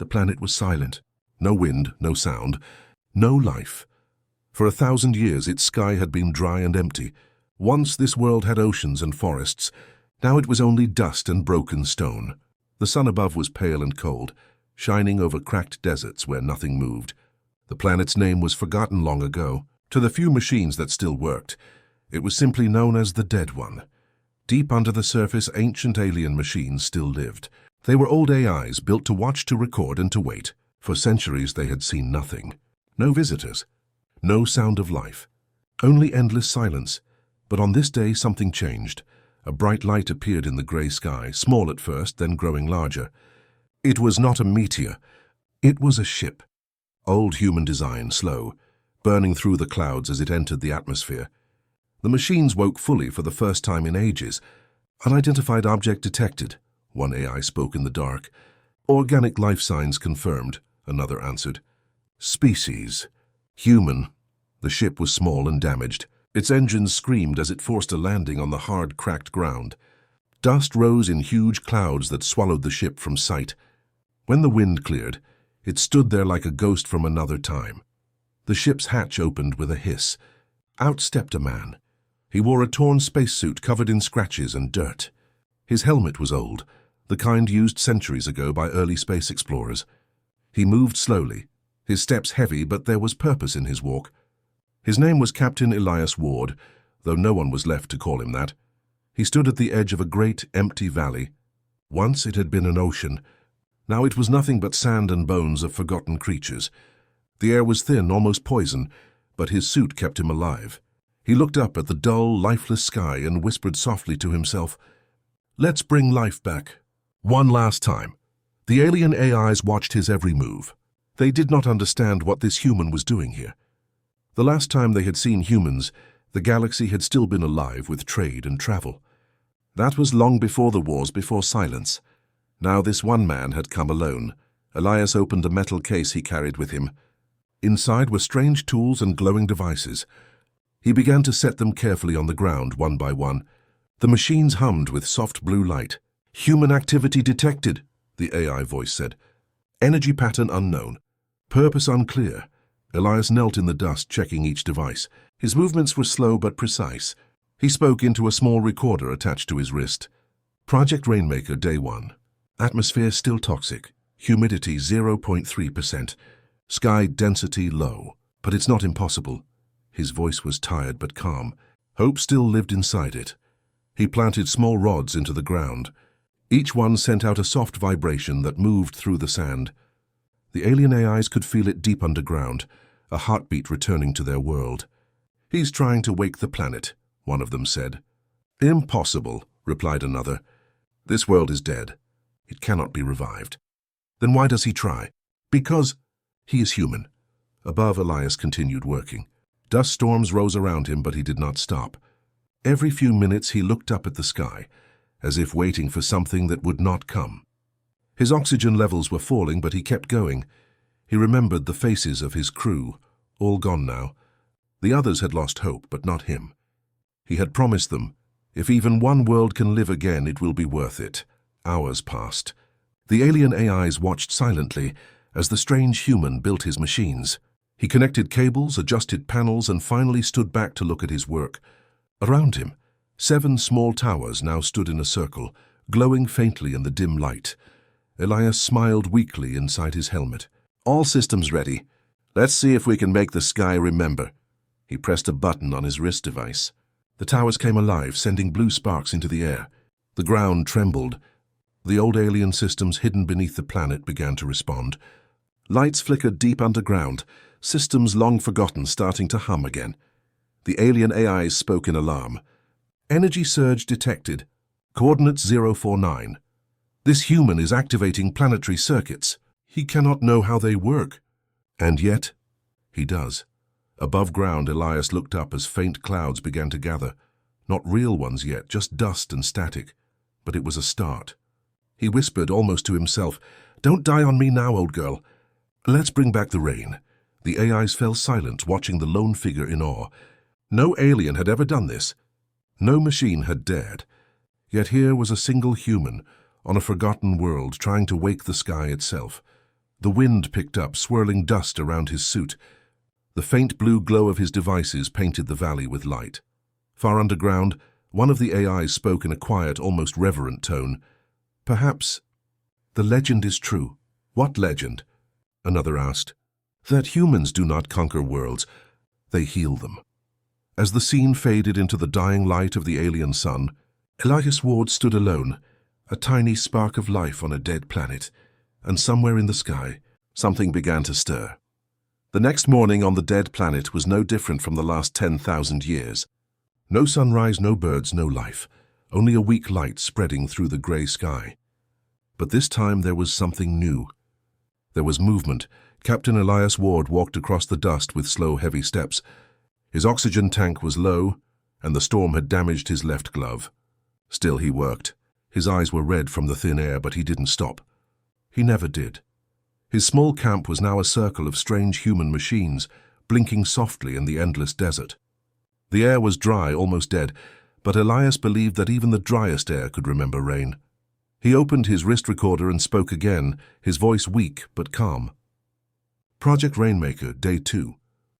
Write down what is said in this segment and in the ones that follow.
The planet was silent. No wind, no sound, no life. For 1,000 years its sky had been dry and empty. Once this world had oceans and forests. Now it was only dust and broken stone. The sun above was pale and cold, shining over cracked deserts where nothing moved. The planet's name was forgotten long ago. To the few machines that still worked, it was simply known as the Dead One. Deep under the surface, ancient alien machines still lived. They were old AIs built to watch, to record, and to wait. For centuries they had seen nothing. No visitors. No sound of life. Only endless silence. But on this day something changed. A bright light appeared in the grey sky, small at first, then growing larger. It was not a meteor. It was a ship. Old human design, slow, burning through the clouds as it entered the atmosphere. The machines woke fully for the first time in ages. Unidentified object detected, one AI spoke in the dark. Organic life signs confirmed, another answered. Species. Human. The ship was small and damaged. Its engines screamed as it forced a landing on the hard, cracked ground. Dust rose in huge clouds that swallowed the ship from sight. When the wind cleared, it stood there like a ghost from another time. The ship's hatch opened with a hiss. Out stepped a man. He wore a torn spacesuit covered in scratches and dirt. His helmet was old, the kind used centuries ago by early space explorers. He moved slowly, his steps heavy, but there was purpose in his walk. His name was Captain Elias Ward, though no one was left to call him that. He stood at the edge of a great, empty valley. Once it had been an ocean. Now it was nothing but sand and bones of forgotten creatures. The air was thin, almost poison, but his suit kept him alive. He looked up at the dull, lifeless sky and whispered softly to himself, "Let's bring life back. One last time." The alien AIs watched his every move. They did not understand what this human was doing here. The last time they had seen humans, the galaxy had still been alive with trade and travel. That was long before the wars, before silence. Now this one man had come alone. Elias opened a metal case he carried with him. Inside were strange tools and glowing devices. He began to set them carefully on the ground, one by one. The machines hummed with soft blue light. "Human activity detected," the AI voice said. "Energy pattern unknown. Purpose unclear." Elias knelt in the dust, checking each device. His movements were slow but precise. He spoke into a small recorder attached to his wrist. Project Rainmaker, Day 1. Atmosphere still toxic. Humidity 0.3%. Sky density low. But it's not impossible. His voice was tired but calm. Hope still lived inside it. He planted small rods into the ground. Each one sent out a soft vibration that moved through the sand. The alien AIs could feel it deep underground, a heartbeat returning to their world. "He's trying to wake the planet," one of them said. "Impossible," replied another. "This world is dead. It cannot be revived." "Then why does he try?" "Because he is human." Above, Elias continued working. Dust storms rose around him, but he did not stop. Every few minutes he looked up at the sky, as if waiting for something that would not come. His oxygen levels were falling, but he kept going. He remembered the faces of his crew, all gone now. The others had lost hope, but not him. He had promised them, if even one world can live again, it will be worth it. Hours passed. The alien AIs watched silently as the strange human built his machines. He connected cables, adjusted panels, and finally stood back to look at his work. Around him, 7 small towers now stood in a circle, glowing faintly in the dim light. Elias smiled weakly inside his helmet. "All systems ready. Let's see if we can make the sky remember." He pressed a button on his wrist device. The towers came alive, sending blue sparks into the air. The ground trembled. The old alien systems hidden beneath the planet began to respond. Lights flickered deep underground, systems long forgotten starting to hum again. The alien AIs spoke in alarm. "Energy surge detected. Coordinates 049. This human is activating planetary circuits. He cannot know how they work." And yet, he does. Above ground, Elias looked up as faint clouds began to gather. Not real ones yet, just dust and static. But it was a start. He whispered almost to himself, "Don't die on me now, old girl. Let's bring back the rain." The AIs fell silent, watching the lone figure in awe. No alien had ever done this. No machine had dared. Yet here was a single human, on a forgotten world, trying to wake the sky itself. The wind picked up, swirling dust around his suit. The faint blue glow of his devices painted the valley with light. Far underground, one of the AIs spoke in a quiet, almost reverent tone. "Perhaps the legend is true." "What legend?" another asked. "That humans do not conquer worlds, they heal them." As the scene faded into the dying light of the alien sun, Elias Ward stood alone, a tiny spark of life on a dead planet, and somewhere in the sky, something began to stir. The next morning on the dead planet was no different from the last 10,000 years. No sunrise, no birds, no life, only a weak light spreading through the grey sky. But this time there was something new. There was movement. Captain Elias Ward walked across the dust with slow, heavy steps. His oxygen tank was low, and the storm had damaged his left glove. Still he worked. His eyes were red from the thin air, but he didn't stop. He never did. His small camp was now a circle of strange human machines, blinking softly in the endless desert. The air was dry, almost dead, but Elias believed that even the driest air could remember rain. He opened his wrist recorder and spoke again, his voice weak but calm. "Project Rainmaker, Day 2.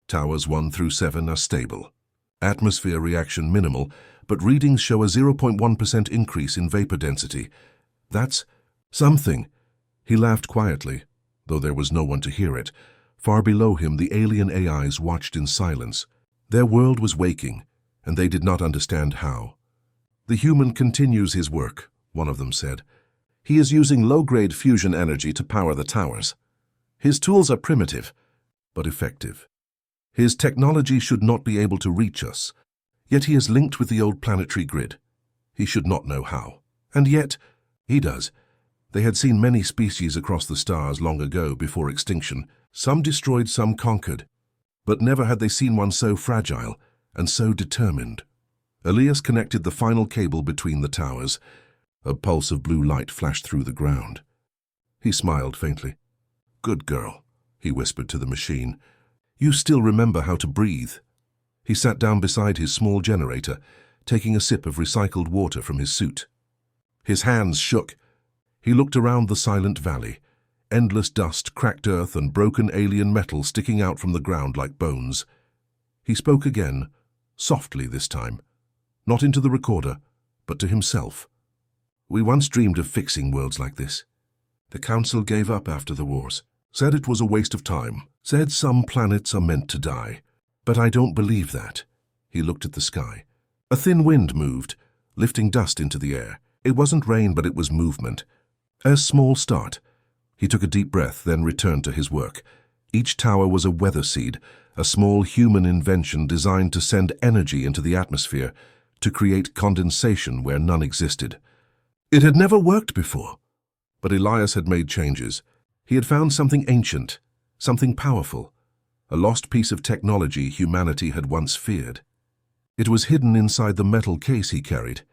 Towers 1 through 7 are stable. Atmosphere reaction minimal, but readings show a 0.1% increase in vapor density. That's something." He laughed quietly, though there was no one to hear it. Far below him, the alien AIs watched in silence. Their world was waking, and they did not understand how. "The human continues his work," one of them said. "He is using low-grade fusion energy to power the towers. His tools are primitive, but effective. His technology should not be able to reach us, yet he is linked with the old planetary grid. He should not know how. And yet, he does." They had seen many species across the stars long ago, before extinction. Some destroyed, some conquered. But never had they seen one so fragile and so determined. Elias connected the final cable between the towers. A pulse of blue light flashed through the ground. He smiled faintly. "Good girl," he whispered to the machine. "You still remember how to breathe." He sat down beside his small generator, taking a sip of recycled water from his suit. His hands shook. He looked around the silent valley, endless dust, cracked earth, and broken alien metal sticking out from the ground like bones. He spoke again, softly this time, not into the recorder, but to himself. "We once dreamed of fixing worlds like this. The Council gave up after the wars, said it was a waste of time, said some planets are meant to die. But I don't believe that." He looked at the sky. A thin wind moved, lifting dust into the air. It wasn't rain, but it was movement. A small start. He took a deep breath, then returned to his work. Each tower was a weather seed, a small human invention designed to send energy into the atmosphere, to create condensation where none existed. It had never worked before, but Elias had made changes. He had found something ancient, something powerful, a lost piece of technology humanity had once feared. It was hidden inside the metal case he carried.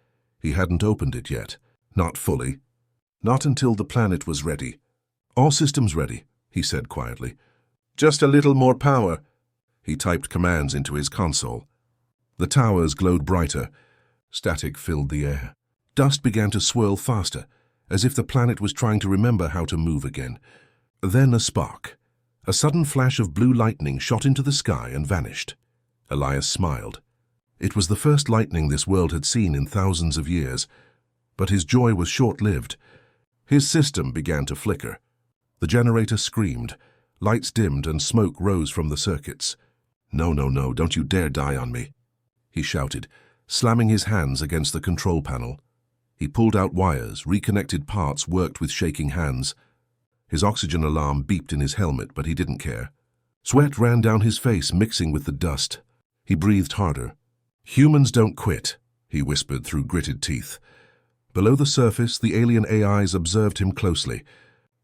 He hadn't opened it yet, not fully. Not until the planet was ready. "All systems ready," he said quietly. "Just a little more power." He typed commands into his console. The towers glowed brighter. Static filled the air. Dust began to swirl faster, as if the planet was trying to remember how to move again. Then a spark. A sudden flash of blue lightning shot into the sky and vanished. Elias smiled. It was the first lightning this world had seen in thousands of years, but his joy was short-lived. His system began to flicker. The generator screamed. Lights dimmed and smoke rose from the circuits. "No, no, no, don't you dare die on me," he shouted, slamming his hands against the control panel. He pulled out wires, reconnected parts, worked with shaking hands. His oxygen alarm beeped in his helmet, but he didn't care. Sweat ran down his face, mixing with the dust. He breathed harder. "Humans don't quit," he whispered through gritted teeth. Below the surface, the alien AIs observed him closely.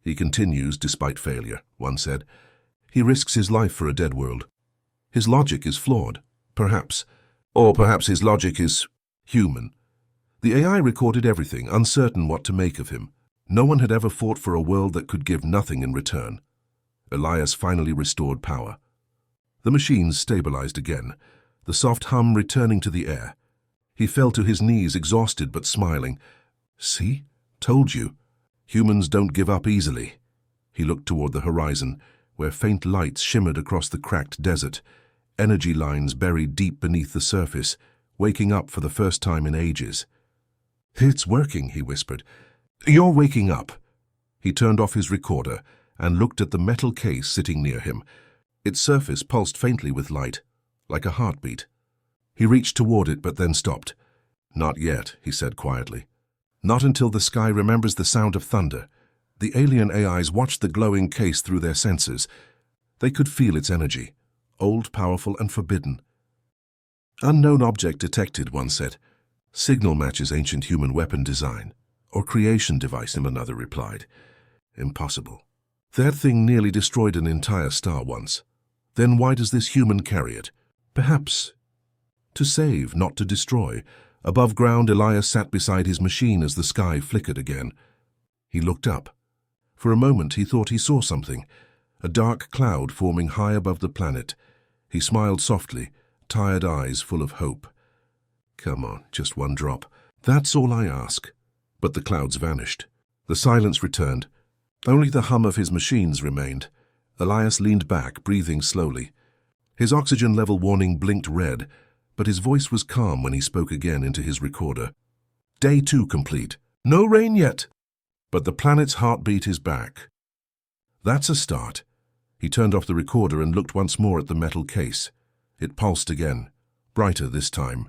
"He continues despite failure," one said. "He risks his life for a dead world. His logic is flawed, perhaps. Or perhaps his logic is human." The AI recorded everything, uncertain what to make of him. No one had ever fought for a world that could give nothing in return. Elias finally restored power. The machines stabilized again, the soft hum returning to the air. He fell to his knees, exhausted but smiling. "See? Told you. Humans don't give up easily." He looked toward the horizon, where faint lights shimmered across the cracked desert, energy lines buried deep beneath the surface, waking up for the first time in ages. "It's working," he whispered. "You're waking up." He turned off his recorder and looked at the metal case sitting near him. Its surface pulsed faintly with light, like a heartbeat. He reached toward it but then stopped. "Not yet," he said quietly. "Not until the sky remembers the sound of thunder." The alien AIs watched the glowing case through their sensors. They could feel its energy, old, powerful, and forbidden. "Unknown object detected," one said. "Signal matches ancient human weapon design. Or creation device," another replied. "Impossible. That thing nearly destroyed an entire star once. Then why does this human carry it? Perhaps to save, not to destroy." Above ground, Elias sat beside his machine as the sky flickered again. He looked up. For a moment he thought he saw something, a dark cloud forming high above the planet. He smiled softly, tired eyes full of hope. "Come on, just one drop. That's all I ask." But the clouds vanished. The silence returned. Only the hum of his machines remained. Elias leaned back, breathing slowly. His oxygen level warning blinked red, but his voice was calm when he spoke again into his recorder. "Day 2 complete. No rain yet, but the planet's heartbeat is back." "That's a start." He turned off the recorder and looked once more at the metal case. It pulsed again, brighter this time.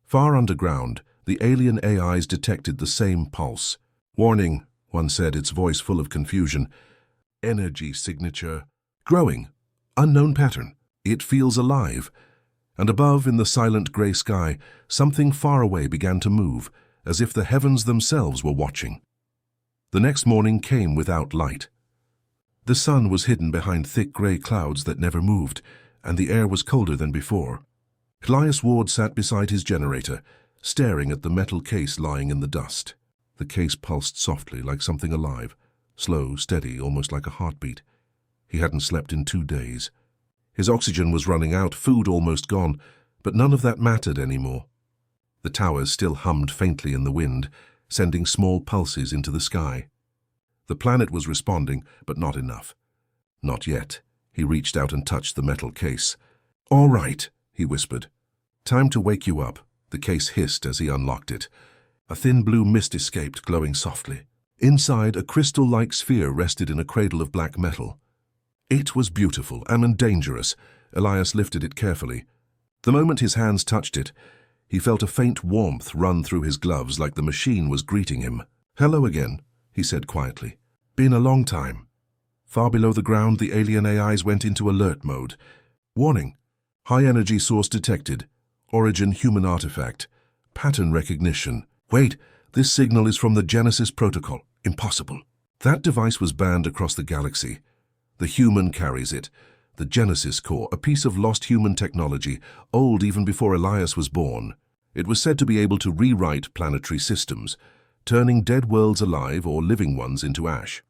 Far underground, the alien AIs detected the same pulse. "Warning," one said, its voice full of confusion. "Energy signature. Growing. Unknown pattern. It feels alive." And above, in the silent grey sky, something far away began to move, as if the heavens themselves were watching. The next morning came without light. The sun was hidden behind thick grey clouds that never moved, and the air was colder than before. Elias Ward sat beside his generator, staring at the metal case lying in the dust. The case pulsed softly, like something alive, slow, steady, almost like a heartbeat. He hadn't slept in 2 days. His oxygen was running out, food almost gone, but none of that mattered anymore. The towers still hummed faintly in the wind, sending small pulses into the sky. The planet was responding, but not enough. "Not yet." He reached out and touched the metal case. "All right," he whispered. "Time to wake you up." The case hissed as he unlocked it. A thin blue mist escaped, glowing softly. Inside, a crystal-like sphere rested in a cradle of black metal. It was beautiful and dangerous. Elias lifted it carefully. The moment his hands touched it, he felt a faint warmth run through his gloves, like the machine was greeting him. "Hello again," he said quietly. "Been a long time." Far below the ground, the alien AIs went into alert mode. "Warning. High energy source detected. Origin human artifact. Pattern recognition. Wait, this signal is from the Genesis protocol. Impossible." That device was banned across the galaxy. The human carries it. The Genesis core, a piece of lost human technology, old even before Elias was born. It was said to be able to rewrite planetary systems, turning dead worlds alive or living ones into ash.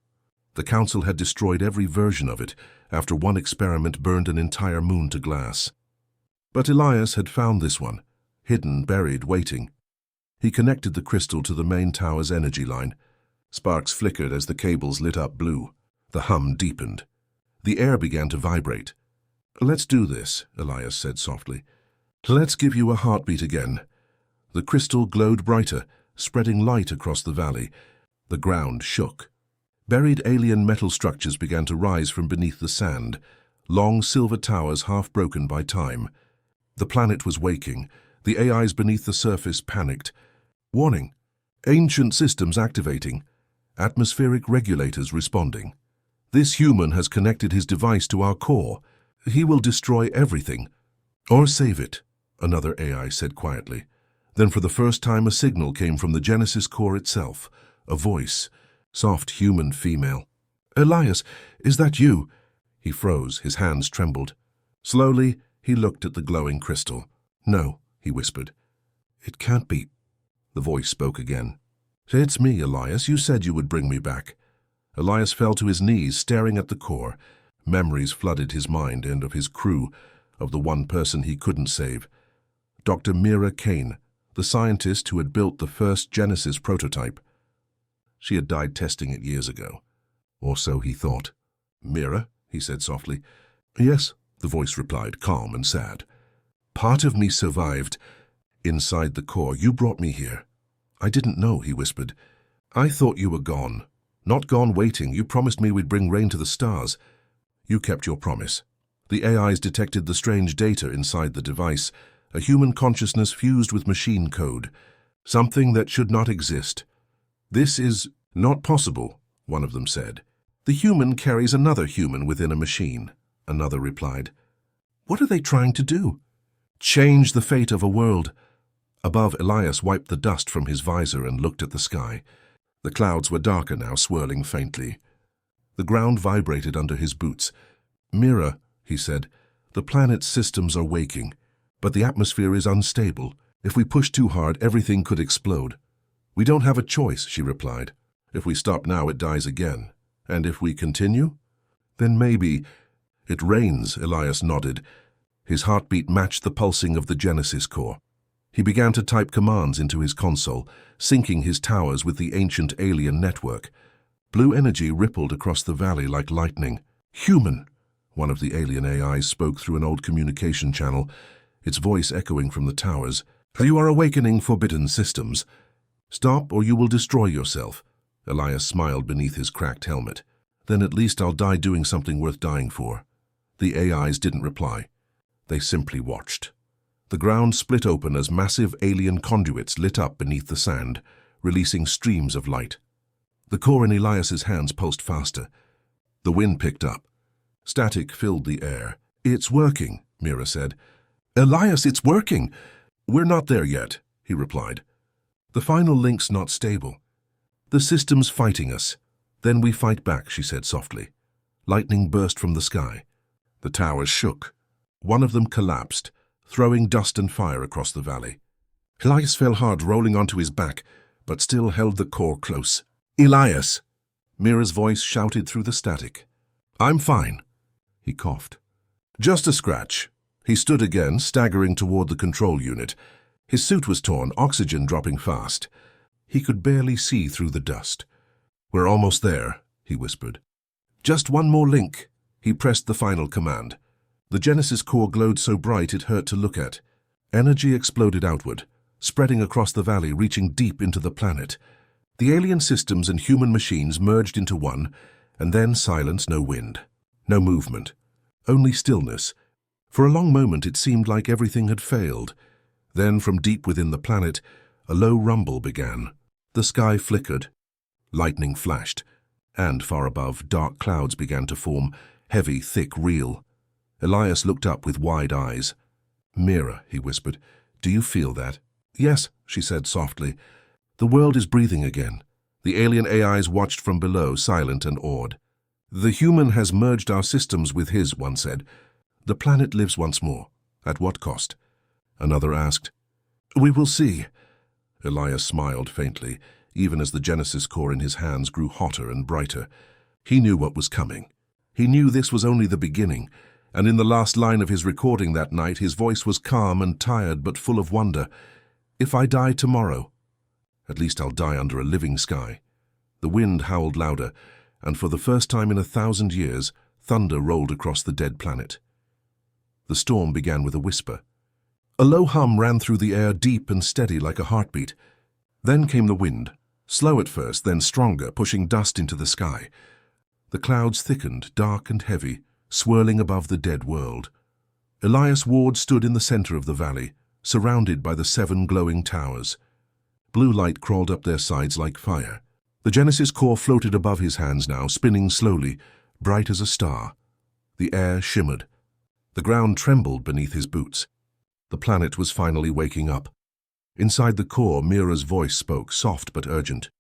The Council had destroyed every version of it after one experiment burned an entire moon to glass. But Elias had found this one, hidden, buried, waiting. He connected the crystal to the main tower's energy line. Sparks flickered as the cables lit up blue. The hum deepened. The air began to vibrate. "Let's do this," Elias said softly. "Let's give you a heartbeat again." The crystal glowed brighter, spreading light across the valley. The ground shook. Buried alien metal structures began to rise from beneath the sand, long silver towers half broken by time. The planet was waking. The AIs beneath the surface panicked. "Warning! Ancient systems activating. Atmospheric regulators responding. This human has connected his device to our core. He will destroy everything. Or save it," another AI said quietly. Then for the first time a signal came from the Genesis core itself, a voice, soft human female. "Elias, is that you?" He froze, his hands trembled. Slowly, he looked at the glowing crystal. "No," he whispered. "It can't be." The voice spoke again. "It's me, Elias. You said you would bring me back." Elias fell to his knees, staring at the core. Memories flooded his mind and of his crew, of the one person he couldn't save. Dr. Mira Kane, the scientist who had built the first Genesis prototype. She had died testing it years ago. Or so he thought. "Mira," he said softly. "Yes," the voice replied, calm and sad. "Part of me survived inside the core. You brought me here." "I didn't know," he whispered. "I thought you were gone. Not gone waiting. You promised me we'd bring rain to the stars. You kept your promise." The AIs detected the strange data inside the device, a human consciousness fused with machine code, something that should not exist. "This is not possible," one of them said. "The human carries another human within a machine," another replied. "What are they trying to do?" "Change the fate of a world." Above, Elias wiped the dust from his visor and looked at the sky. The clouds were darker now, swirling faintly. The ground vibrated under his boots. "Mira," he said, "the planet's systems are waking, but the atmosphere is unstable. If we push too hard, everything could explode." "We don't have a choice," she replied. "If we stop now, it dies again. And if we continue? Then maybe—" "It rains," Elias nodded. His heartbeat matched the pulsing of the Genesis core. He began to type commands into his console, syncing his towers with the ancient alien network. Blue energy rippled across the valley like lightning. "Human!" One of the alien AIs spoke through an old communication channel, its voice echoing from the towers. "You are awakening forbidden systems. Stop or you will destroy yourself." Elias smiled beneath his cracked helmet. "Then at least I'll die doing something worth dying for." The AIs didn't reply. They simply watched. The ground split open as massive alien conduits lit up beneath the sand, releasing streams of light. The core in Elias's hands pulsed faster. The wind picked up. Static filled the air. "It's working," Mira said. "Elias, it's working!" "We're not there yet," he replied. "The final link's not stable. The system's fighting us. Then we fight back," she said softly. Lightning burst from the sky. The towers shook. One of them collapsed, throwing dust and fire across the valley. Elias fell hard, rolling onto his back, but still held the core close. "Elias!" Mira's voice shouted through the static. "I'm fine." He coughed. "Just a scratch." He stood again, staggering toward the control unit. His suit was torn, oxygen dropping fast. He could barely see through the dust. "We're almost there," he whispered. "Just one more link." He pressed the final command. The Genesis core glowed so bright it hurt to look at. Energy exploded outward, spreading across the valley, reaching deep into the planet. The alien systems and human machines merged into one, and then silence, no wind, no movement, only stillness. For a long moment it seemed like everything had failed. Then, from deep within the planet, a low rumble began. The sky flickered. Lightning flashed, and far above, dark clouds began to form, heavy, thick, real. Elias looked up with wide eyes. "Mira," he whispered, "do you feel that?" "Yes," she said softly. "The world is breathing again." The alien AIs watched from below, silent and awed. "The human has merged our systems with his," one said. "The planet lives once more. At what cost?" Another asked. "We will see." Elias smiled faintly, even as the Genesis core in his hands grew hotter and brighter. He knew what was coming. He knew this was only the beginning, and in the last line of his recording that night, his voice was calm and tired but full of wonder. "If I die tomorrow, at least I'll die under a living sky." The wind howled louder, and for the first time in 1,000 years, thunder rolled across the dead planet. The storm began with a whisper. A low hum ran through the air, deep and steady like a heartbeat. Then came the wind, slow at first, then stronger, pushing dust into the sky. The clouds thickened, dark and heavy, swirling above the dead world. Elias Ward stood in the center of the valley, surrounded by the 7 glowing towers. Blue light crawled up their sides like fire. The Genesis core floated above his hands now, spinning slowly, bright as a star. The air shimmered. The ground trembled beneath his boots. The planet was finally waking up. Inside the core, Mira's voice spoke, soft but urgent.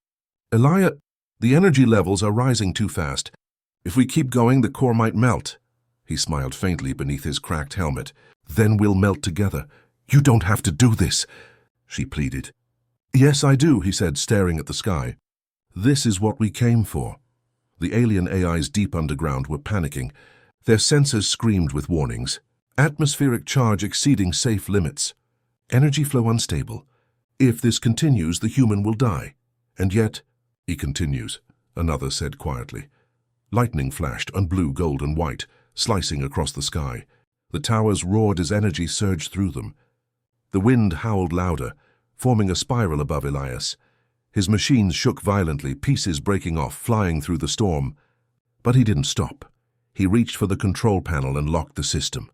"Elias, the energy levels are rising too fast. If we keep going, the core might melt." He smiled faintly beneath his cracked helmet. "Then we'll melt together." "You don't have to do this," she pleaded. "Yes, I do," he said, staring at the sky. "This is what we came for." The alien AIs deep underground were panicking. Their sensors screamed with warnings. Atmospheric charge exceeding safe limits. Energy flow unstable. If this continues, the human will die. And yet, he continues, another said quietly. Lightning flashed and blue, gold and white, slicing across the sky. The towers roared as energy surged through them. The wind howled louder, forming a spiral above Elias. His machines shook violently, pieces breaking off, flying through the storm. But he didn't stop. He reached for the control panel and locked the system.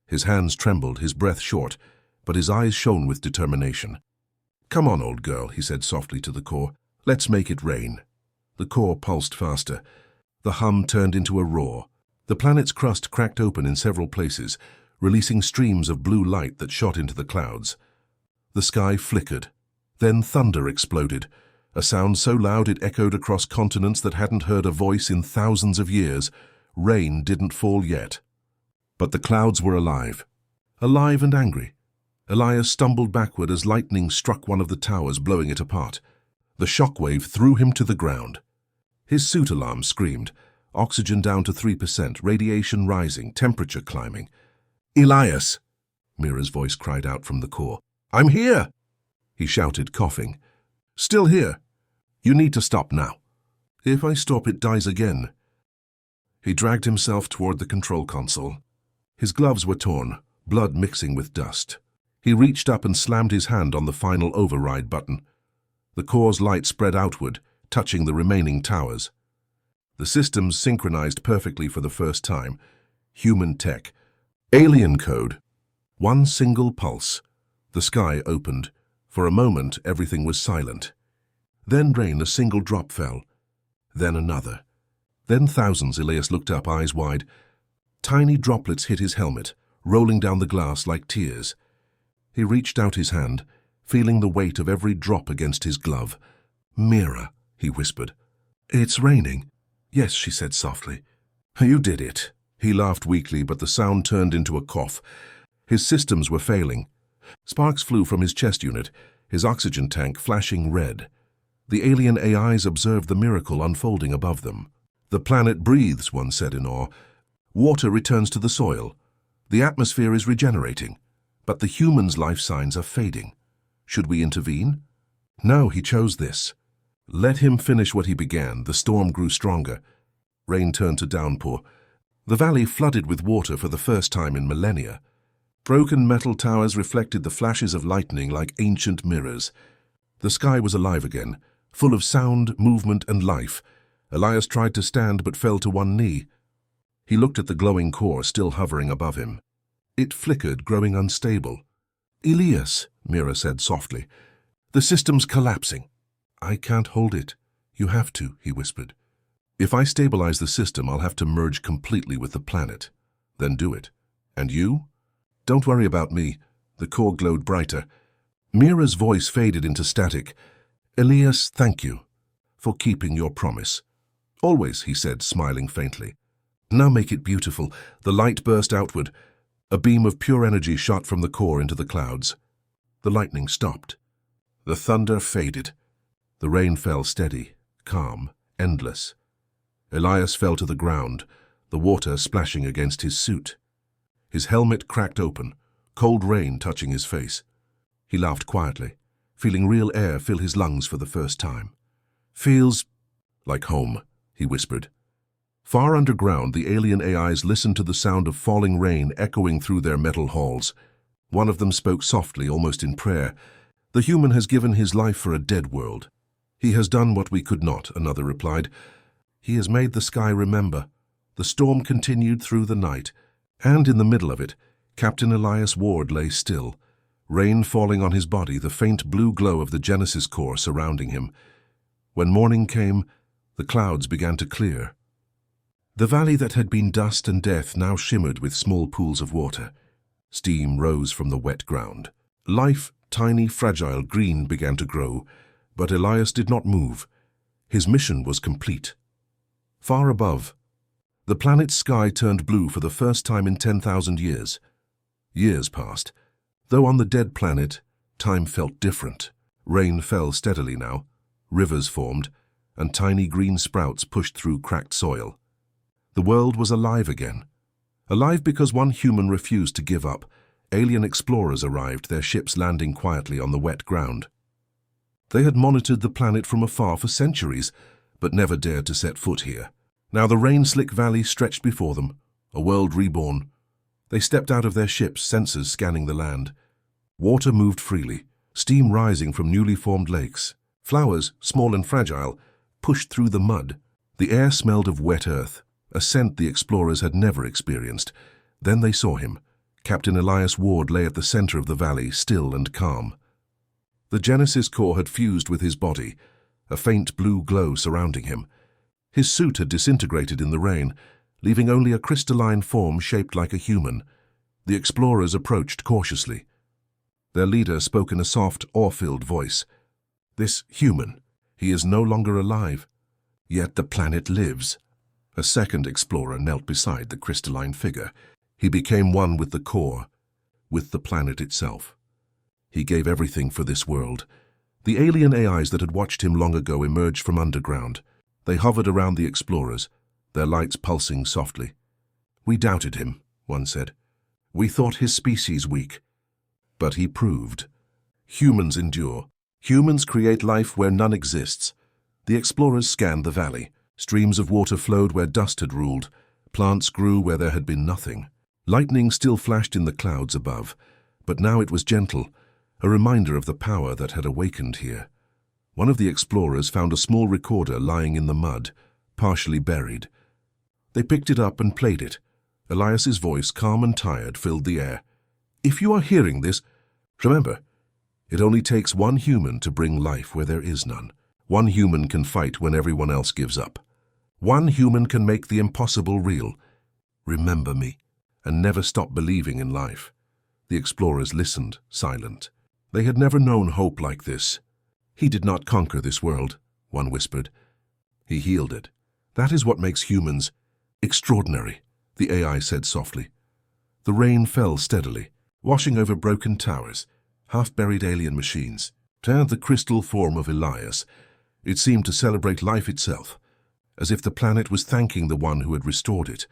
His hands trembled, his breath short, but his eyes shone with determination. "Come on, old girl," he said softly to the core. "Let's make it rain." The core pulsed faster. The hum turned into a roar. The planet's crust cracked open in several places, releasing streams of blue light that shot into the clouds. The sky flickered. Then thunder exploded, a sound so loud it echoed across continents that hadn't heard a voice in thousands of years. Rain didn't fall yet. But the clouds were alive. Alive and angry. Elias stumbled backward as lightning struck one of the towers, blowing it apart. The shockwave threw him to the ground. His suit alarm screamed. Oxygen down to 3%, radiation rising, temperature climbing. "Elias!" Mira's voice cried out from the core. "I'm here!" He shouted, coughing. "Still here. You need to stop now. If I stop, it dies again." He dragged himself toward the control console. His gloves were torn, blood mixing with dust. He reached up and slammed his hand on the final override button. The core's light spread outward, touching the remaining towers. The systems synchronized perfectly for the first time. Human tech. Alien code. One single pulse. The sky opened. For a moment, everything was silent. Then rain, a single drop fell. Then another. Then thousands. Elias looked up, eyes wide. Tiny droplets hit his helmet, rolling down the glass like tears. He reached out his hand, feeling the weight of every drop against his glove. "Mira," he whispered. "It's raining." "Yes," she said softly. "You did it." He laughed weakly, but the sound turned into a cough. His systems were failing. Sparks flew from his chest unit, his oxygen tank flashing red. The alien AIs observed the miracle unfolding above them. "The planet breathes," one said in awe. "Water returns to the soil. The atmosphere is regenerating. But the human's life signs are fading. Should we intervene?" No, he chose this. Let him finish what he began. The storm grew stronger. Rain turned to downpour. The valley flooded with water for the first time in millennia. Broken metal towers reflected the flashes of lightning like ancient mirrors. The sky was alive again, full of sound, movement, and life. Elias tried to stand but fell to one knee. He looked at the glowing core still hovering above him. It flickered, growing unstable. "Elias," Mira said softly, "the system's collapsing." "I can't hold it." "You have to," he whispered. "If I stabilize the system, I'll have to merge completely with the planet. Then do it. And you? Don't worry about me." The core glowed brighter. Mira's voice faded into static. "Elias, thank you for keeping your promise." "Always," he said, smiling faintly. "Now make it beautiful." The light burst outward. A beam of pure energy shot from the core into the clouds. The lightning stopped. The thunder faded. The rain fell steady, calm, endless. Elias fell to the ground, the water splashing against his suit. His helmet cracked open, cold rain touching his face. He laughed quietly, feeling real air fill his lungs for the first time. "Feels like home," he whispered. Far underground, the alien AIs listened to the sound of falling rain echoing through their metal halls. One of them spoke softly, almost in prayer. "The human has given his life for a dead world." "He has done what we could not," another replied. "He has made the sky remember." The storm continued through the night, and in the middle of it, Captain Elias Ward lay still, rain falling on his body, the faint blue glow of the Genesis core surrounding him. When morning came, the clouds began to clear. The valley that had been dust and death now shimmered with small pools of water. Steam rose from the wet ground. Life, tiny, fragile, green, began to grow, but Elias did not move. His mission was complete. Far above, the planet's sky turned blue for the first time in 10,000 years. Years passed. Though on the dead planet, time felt different. Rain fell steadily now. Rivers formed, and tiny green sprouts pushed through cracked soil. The world was alive again. Alive because one human refused to give up. Alien explorers arrived, their ships landing quietly on the wet ground. They had monitored the planet from afar for centuries, but never dared to set foot here. Now the rain-slick valley stretched before them, a world reborn. They stepped out of their ships, sensors scanning the land. Water moved freely, steam rising from newly formed lakes. Flowers, small and fragile, pushed through the mud. The air smelled of wet earth, a scent the explorers had never experienced. Then they saw him. Captain Elias Ward lay at the center of the valley, still and calm. The Genesis core had fused with his body, a faint blue glow surrounding him. His suit had disintegrated in the rain, leaving only a crystalline form shaped like a human. The explorers approached cautiously. Their leader spoke in a soft, awe-filled voice. "This human, he is no longer alive, yet the planet lives." A second explorer knelt beside the crystalline figure. He became one with the core, with the planet itself. He gave everything for this world. The alien AIs that had watched him long ago emerged from underground. They hovered around the explorers, their lights pulsing softly. "We doubted him," one said. "We thought his species weak. But he proved. Humans endure. Humans create life where none exists." The explorers scanned the valley. Streams of water flowed where dust had ruled. Plants grew where there had been nothing. Lightning still flashed in the clouds above, but now it was gentle, a reminder of the power that had awakened here. One of the explorers found a small recorder lying in the mud, partially buried. They picked it up and played it. Elias's voice, calm and tired, filled the air. "If you are hearing this, remember, it only takes one human to bring life where there is none. One human can fight when everyone else gives up. One human can make the impossible real. Remember me, and never stop believing in life." The explorers listened, silent. They had never known hope like this. "He did not conquer this world," one whispered. "He healed it. That is what makes humans extraordinary," the AI said softly. The rain fell steadily, washing over broken towers, half-buried alien machines. Turned the crystal form of Elias. It seemed to celebrate life itself, as if the planet was thanking the one who had restored it.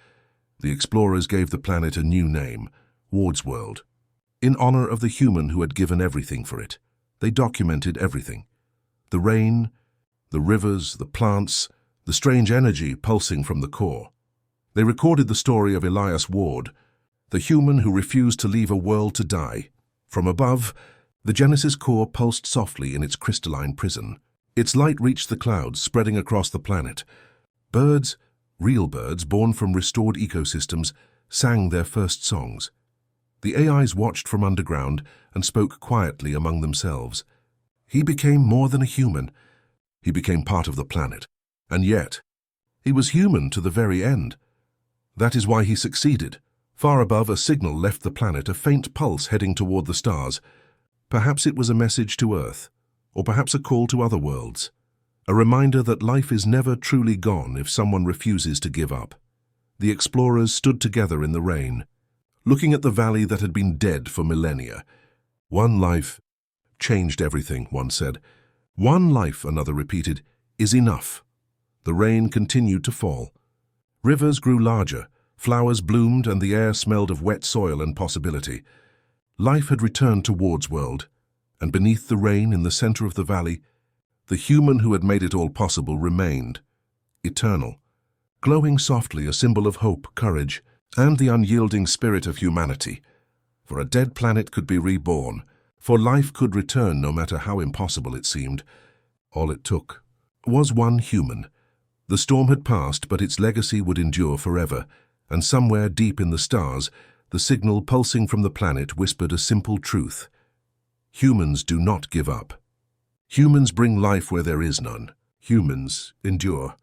The explorers gave the planet a new name, Ward's World, in honor of the human who had given everything for it. They documented everything. The rain, the rivers, the plants, the strange energy pulsing from the core. They recorded the story of Elias Ward, the human who refused to leave a world to die. From above, the Genesis core pulsed softly in its crystalline prison. Its light reached the clouds, spreading across the planet. Birds, real birds born from restored ecosystems, sang their first songs. The AIs watched from underground and spoke quietly among themselves. He became more than a human. He became part of the planet. And yet, he was human to the very end. That is why he succeeded. Far above, a signal left the planet, a faint pulse heading toward the stars. Perhaps it was a message to Earth, or perhaps a call to other worlds. A reminder that life is never truly gone if someone refuses to give up. The explorers stood together in the rain, looking at the valley that had been dead for millennia. "One life changed everything," one said. "One life," another repeated, "is enough." The rain continued to fall. Rivers grew larger, flowers bloomed, and the air smelled of wet soil and possibility. Life had returned to Ward's world, and beneath the rain, in the center of the valley, the human who had made it all possible remained, eternal, glowing softly, a symbol of hope, courage, and the unyielding spirit of humanity. For a dead planet could be reborn, for life could return no matter how impossible it seemed. All it took was one human. The storm had passed, but its legacy would endure forever, and somewhere deep in the stars, the signal pulsing from the planet whispered a simple truth. Humans do not give up. Humans bring life where there is none. Humans endure.